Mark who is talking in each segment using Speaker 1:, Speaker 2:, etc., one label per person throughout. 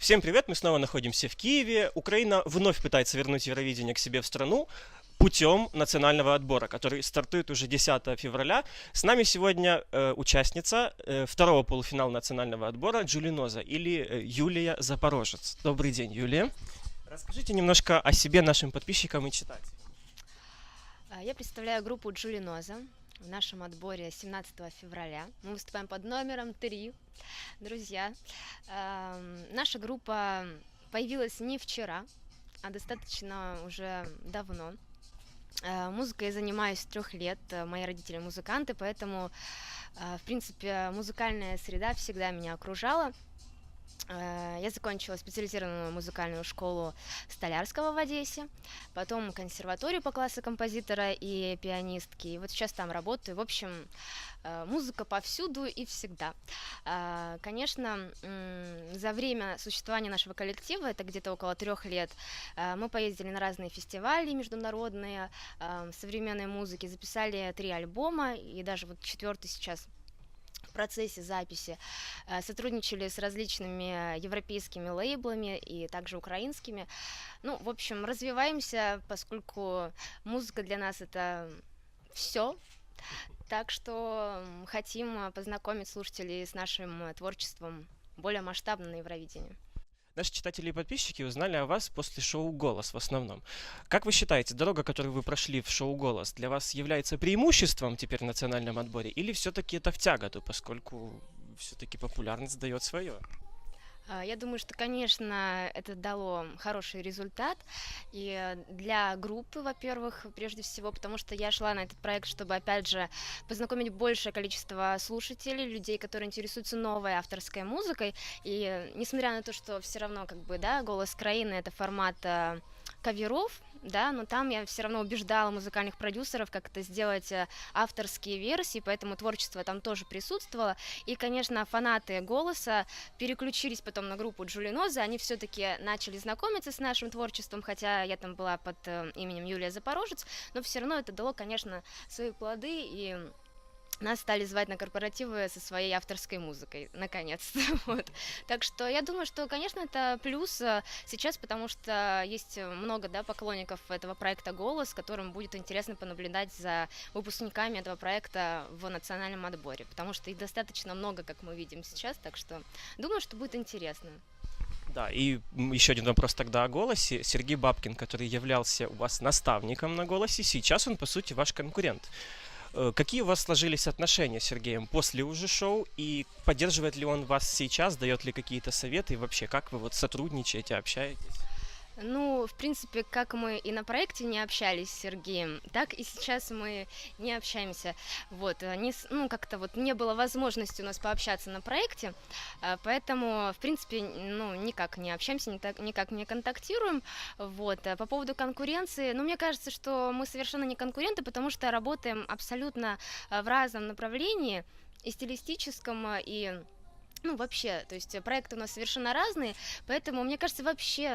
Speaker 1: Всем привет, мы снова находимся в Киеве. Украина вновь пытается вернуть Евровидение к себе в страну путем национального отбора, который стартует уже 10 февраля. С нами сегодня участница второго полуфинала национального отбора Джулиноза или Юлия Запорожец. Добрый день, Юлия. Расскажите немножко о себе нашим подписчикам и читателям.
Speaker 2: Я представляю группу Джулиноза в нашем отборе 17 февраля. Мы выступаем под номером 3. Друзья, наша группа появилась не вчера, а достаточно уже давно. Музыкой я занимаюсь с 3 лет, мои родители музыканты, поэтому, в принципе, музыкальная среда всегда меня окружала. Я закончила специализированную музыкальную школу Столярского в Одессе, потом консерваторию по классу композитора и пианистки, и вот сейчас там работаю. В общем, музыка повсюду и всегда. Конечно, за время существования нашего коллектива, это где-то около 3 лет, мы поездили на разные фестивали международные современной музыки, записали 3 альбома, и даже вот 4-й сейчас в процессе записи, сотрудничали с различными европейскими лейблами и также украинскими. Ну, в общем, развиваемся, поскольку музыка для нас это все. Так что хотим познакомить слушателей с нашим творчеством более масштабно на Евровидении.
Speaker 1: Наши читатели и подписчики узнали о вас после шоу «Голос» в основном. Как вы считаете, дорога, которую вы прошли в шоу «Голос», для вас является преимуществом теперь в национальном отборе, или все-таки это в тяготу, поскольку все-таки популярность дает свое?
Speaker 2: Я думаю, что, конечно, это дало хороший результат и для группы, во-первых, прежде всего, потому что я шла на этот проект, чтобы, опять же, познакомить большее количество слушателей, людей, которые интересуются новой авторской музыкой. И несмотря на то, что все равно, как бы, да, «Голос Краины» — это формат каверов, да, но там я все равно убеждала музыкальных продюсеров, как это сделать авторские версии, поэтому творчество там тоже присутствовало. И, конечно, фанаты «Голоса» переключились потом на группу Джулиноза, они все-таки начали знакомиться с нашим творчеством, хотя я там была под именем Юлия Запорожец, но все равно это дало, конечно, свои плоды, и нас стали звать на корпоративы со своей авторской музыкой, наконец-то. Вот. Так что я думаю, что, конечно, это плюс сейчас, потому что есть много, да, поклонников этого проекта «Голос», которым будет интересно понаблюдать за выпускниками этого проекта в национальном отборе, потому что их достаточно много, как мы видим сейчас, так что думаю, что будет интересно.
Speaker 1: Да, и еще один вопрос тогда о «Голосе». Сергей Бабкин, который являлся у вас наставником на «Голосе», сейчас он, по сути, ваш конкурент. Какие у вас сложились отношения с Сергеем после уже шоу, и поддерживает ли он вас сейчас, дает ли какие-то советы, и вообще, как вы вот сотрудничаете, общаетесь?
Speaker 2: Ну, в принципе, как мы и на проекте не общались с Сергеем, так и сейчас мы не общаемся. Вот, ну, как-то вот не было возможности у нас пообщаться на проекте, поэтому, в принципе, ну, никак не общаемся, никак не контактируем. Вот, по поводу конкуренции, ну, мне кажется, что мы совершенно не конкуренты, потому что работаем абсолютно в разном направлении, и стилистическом, и ну, вообще, то есть проекты у нас совершенно разные, поэтому, мне кажется, вообще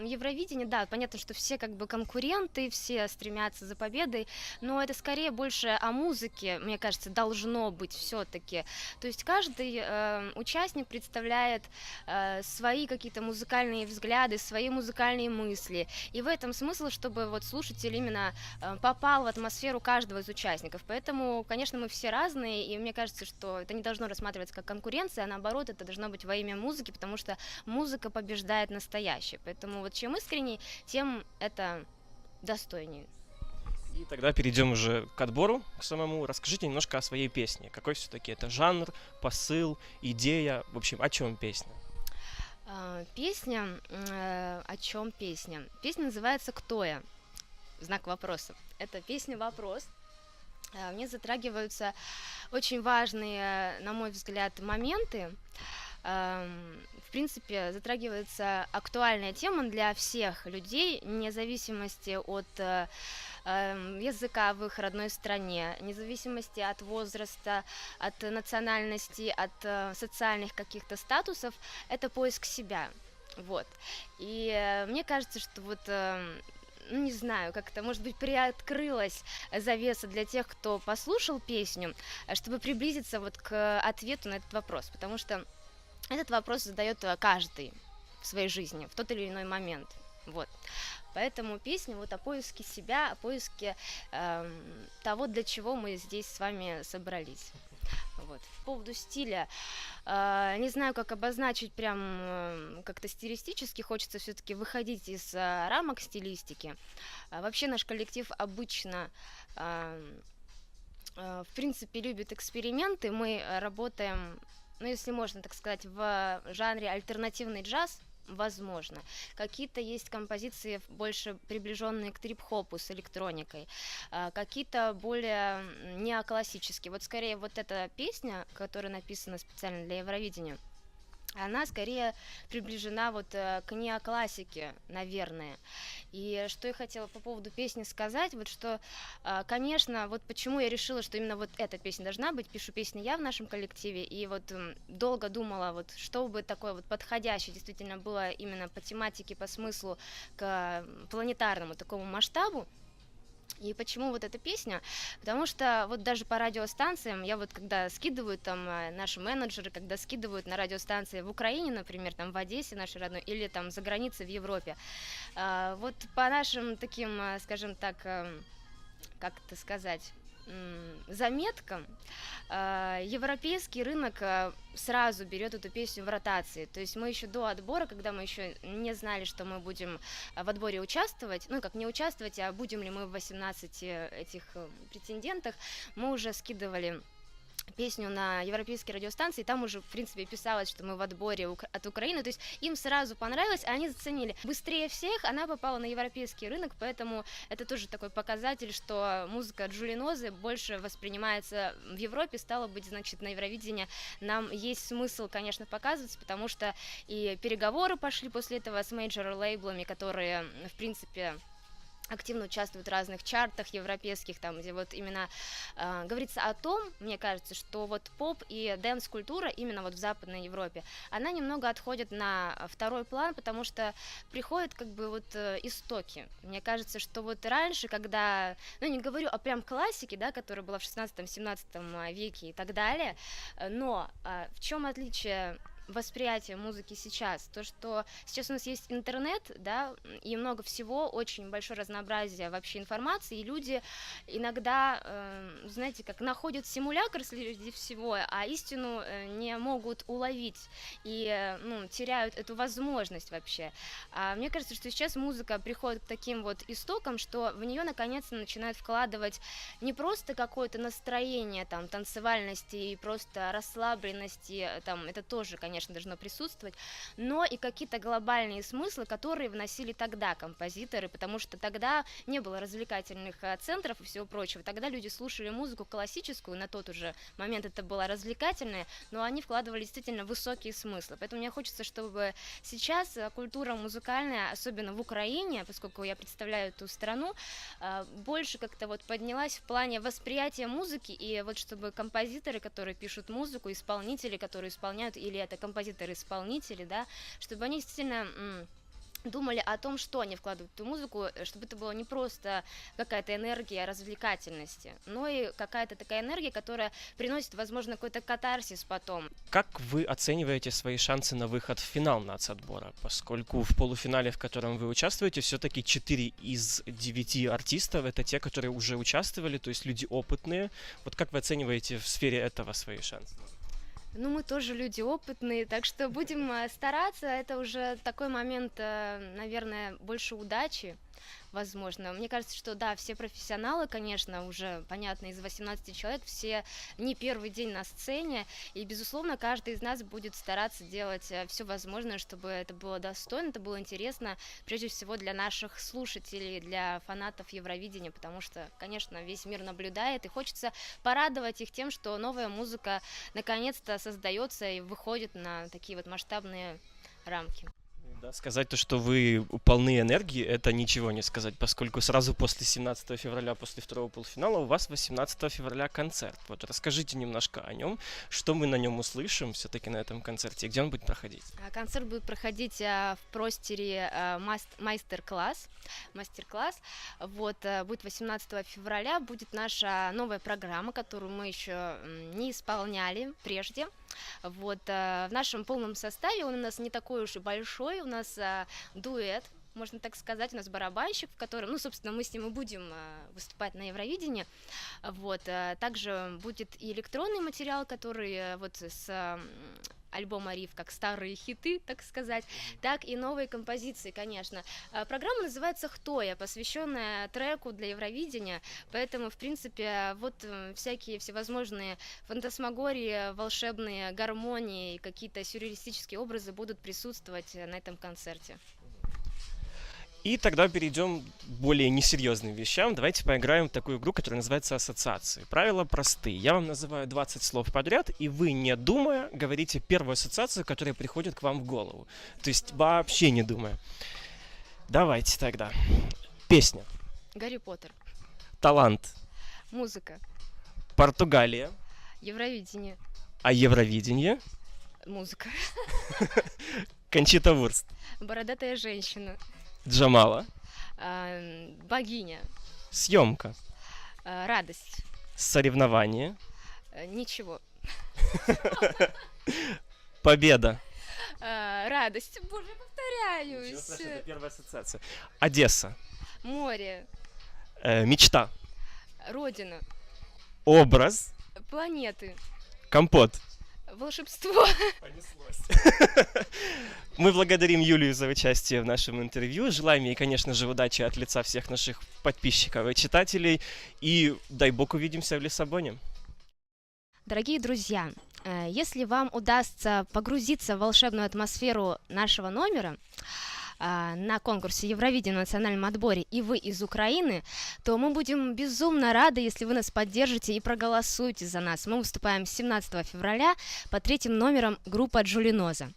Speaker 2: Евровидение, да, понятно, что все как бы конкуренты, все стремятся за победой, но это скорее больше о музыке, мне кажется, должно быть все-таки. То есть каждый участник представляет свои какие-то музыкальные взгляды, свои музыкальные мысли, и в этом смысл, чтобы вот слушатель именно попал в атмосферу каждого из участников. Поэтому, конечно, мы все разные, и мне кажется, что это не должно рассматриваться как конкуренция, а наоборот, это должно быть во имя музыки, потому что музыка побеждает настоящее. Поэтому вот чем искренней, тем это достойнее.
Speaker 1: И тогда перейдем уже к отбору, к самому. Расскажите немножко о своей песне. Какой все-таки это жанр, посыл, идея, в общем, о чем песня?
Speaker 2: Песня, о чем песня? Песня называется «Кто я?» Знак вопроса. Это песня-вопрос. В ней затрагиваются очень важные, на мой взгляд, моменты. В принципе, затрагивается актуальная тема для всех людей, вне зависимости от языка в их родной стране, вне зависимости от возраста, от национальности, от социальных каких-то статусов. Это поиск себя. Вот. И мне кажется, что вот ну, не знаю, как-то, может быть, приоткрылась завеса для тех, кто послушал песню, чтобы приблизиться вот к ответу на этот вопрос, потому что этот вопрос задает каждый. в своей жизни в тот или иной момент. Вот. Поэтому песня вот о поиске себя, о поиске того, для чего мы здесь с вами собрались. Вот. По поводу стиля, не знаю, как обозначить прям как-то стилистически, хочется все-таки выходить из рамок стилистики. Вообще наш коллектив обычно, в принципе, любит эксперименты. Мы работаем, ну, если можно так сказать, в жанре альтернативный джаз. Возможно. Какие-то есть композиции больше приближенные к трип-хопу с электроникой, какие-то более неоклассические. Вот скорее вот эта песня, которая написана специально для Евровидения, она скорее приближена вот к неоклассике, наверное. И что я хотела по поводу песни сказать, вот что, конечно, вот почему я решила, что именно вот эта песня должна быть, пишу песни я в нашем коллективе, и вот долго думала, вот что бы такое вот подходящее действительно было именно по тематике, по смыслу, к планетарному такому масштабу. И почему вот эта песня? Потому что вот даже по радиостанциям, я вот когда скидывают там наши менеджеры, когда скидывают на радиостанции в Украине, например, там в Одессе нашей родной, или там за границей в Европе, вот по нашим таким, скажем так, как это сказать, заметкам, европейский рынок сразу берет эту песню в ротации. То есть мы еще до отбора, когда мы еще не знали, что мы будем в отборе участвовать, ну как не участвовать, а будем ли мы в 18 этих претендентах, мы уже скидывали песню на европейские радиостанции, там уже, в принципе, писалось, что мы в отборе от Украины, то есть им сразу понравилось, а они заценили. Быстрее всех она попала на европейский рынок, поэтому это тоже такой показатель, что музыка Джулинозы больше воспринимается в Европе, стало быть, значит, на Евровидении нам есть смысл, конечно, показываться, потому что и переговоры пошли после этого с мейджор-лейблами, которые, в принципе, активно участвуют в разных чартах европейских, там, где вот именно говорится о том, мне кажется, что вот поп и дэнс-культура именно вот в Западной Европе, она немного отходит на второй план, потому что приходят как бы вот истоки. Мне кажется, что вот раньше, когда, ну не говорю о прям классике, да, которая была в 16-17 веке и так далее, но в чем отличие восприятие музыки сейчас, то, что сейчас у нас есть интернет, да, и много всего, очень большое разнообразие вообще информации, и люди иногда, знаете, как находят симулятор среди всего, а истину не могут уловить и, ну, теряют эту возможность вообще. А мне кажется, что сейчас музыка приходит к таким вот истокам, что в нее наконец-то начинают вкладывать не просто какое-то настроение, там, танцевальности и просто расслабленности, там, это тоже, конечно, должно присутствовать, но и какие-то глобальные смыслы, которые вносили тогда композиторы, потому что тогда не было развлекательных центров и всего прочего. Тогда люди слушали музыку классическую, на тот уже момент это была развлекательная, но они вкладывали действительно высокие смыслы. Поэтому мне хочется, чтобы сейчас культура музыкальная, особенно в Украине, поскольку я представляю эту страну, больше как-то вот поднялась в плане восприятия музыки, и вот чтобы композиторы, которые пишут музыку, исполнители, которые исполняют, или это композиторы-исполнители, да, чтобы они действительно думали о том, что они вкладывают в эту музыку, чтобы это была не просто какая-то энергия развлекательности, но и какая-то такая энергия, которая приносит, возможно, какой-то катарсис потом.
Speaker 1: Как вы оцениваете свои шансы на выход в финал нацотбора? Поскольку в полуфинале, в котором вы участвуете, все-таки 4 из 9 артистов — это те, которые уже участвовали, то есть люди опытные. Вот как вы оцениваете в сфере этого свои шансы?
Speaker 2: Ну, мы тоже люди опытные, так что будем стараться. Это уже такой момент, наверное, больше удачи, возможно. Мне кажется, что да, все профессионалы, конечно, уже, понятно, из 18 человек, все не первый день на сцене, и, безусловно, каждый из нас будет стараться делать все возможное, чтобы это было достойно, это было интересно, прежде всего для наших слушателей, для фанатов Евровидения, потому что, конечно, весь мир наблюдает, и хочется порадовать их тем, что новая музыка наконец-то создается и выходит на такие вот масштабные рамки.
Speaker 1: Да, сказать то, что вы полны энергии, это ничего не сказать, поскольку сразу после 17 февраля, после второго полуфинала, у вас 18 февраля концерт. Вот расскажите немножко о нем, что мы на нем услышим все-таки на этом концерте, и где он будет проходить?
Speaker 2: Концерт будет проходить в простере мастер-класс. Вот, будет 18 февраля, будет наша новая программа, которую мы еще не исполняли прежде. Вот, в нашем полном составе, он у нас не такой уж и большой, у у нас дуэт, можно так сказать, у нас барабанщик, в котором, ну, собственно, мы с ним и будем выступать на Евровидении. Вот. Также будет и электронный материал, который вот с альбома «Риф», как старые хиты, так сказать, так и новые композиции, конечно. Программа называется «Хтоя», посвященная треку для Евровидения, поэтому, в принципе, вот всякие всевозможные фантасмагории, волшебные гармонии, какие-то сюрреалистические образы будут присутствовать на этом концерте.
Speaker 1: И тогда перейдем к более несерьезным вещам. Давайте поиграем в такую игру, которая называется «Ассоциации». Правила простые. Я вам называю 20 слов подряд, и вы, не думая, говорите первую ассоциацию, которая приходит к вам в голову. То есть вообще не думая. Давайте тогда. Песня.
Speaker 2: Гарри Поттер.
Speaker 1: Талант.
Speaker 2: Музыка.
Speaker 1: Португалия.
Speaker 2: Евровидение.
Speaker 1: А Евровидение?
Speaker 2: Музыка.
Speaker 1: Кончита Вурст.
Speaker 2: Бородатая женщина.
Speaker 1: Джамала.
Speaker 2: Богиня.
Speaker 1: Съемка.
Speaker 2: Радость.
Speaker 1: Соревнование.
Speaker 2: Ничего.
Speaker 1: Победа.
Speaker 2: Радость. Боже, повторяюсь.
Speaker 1: Это первая ассоциация. Одесса.
Speaker 2: Море.
Speaker 1: Мечта.
Speaker 2: Родина.
Speaker 1: Образ.
Speaker 2: Планеты.
Speaker 1: Компот.
Speaker 2: Волшебство.
Speaker 1: Понеслось. Мы благодарим Юлию за участие в нашем интервью. Желаем ей, конечно же, удачи от лица всех наших подписчиков и читателей. И дай бог увидимся в Лиссабоне.
Speaker 2: Дорогие друзья, если вам удастся погрузиться в волшебную атмосферу нашего номера на конкурсе Евровидения в национальном отборе, и вы из Украины, то мы будем безумно рады, если вы нас поддержите и проголосуете за нас. Мы выступаем 17 февраля под 3 номером группа Джулиноза.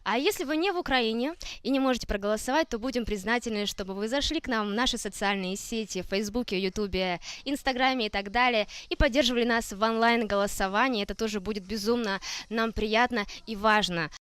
Speaker 2: А если вы не в Украине и не можете проголосовать, то будем признательны, чтобы вы зашли к нам в наши социальные сети, в Фейсбуке, Ютубе, Инстаграме и так далее, и поддерживали нас в онлайн-голосовании. Это тоже будет безумно нам приятно и важно.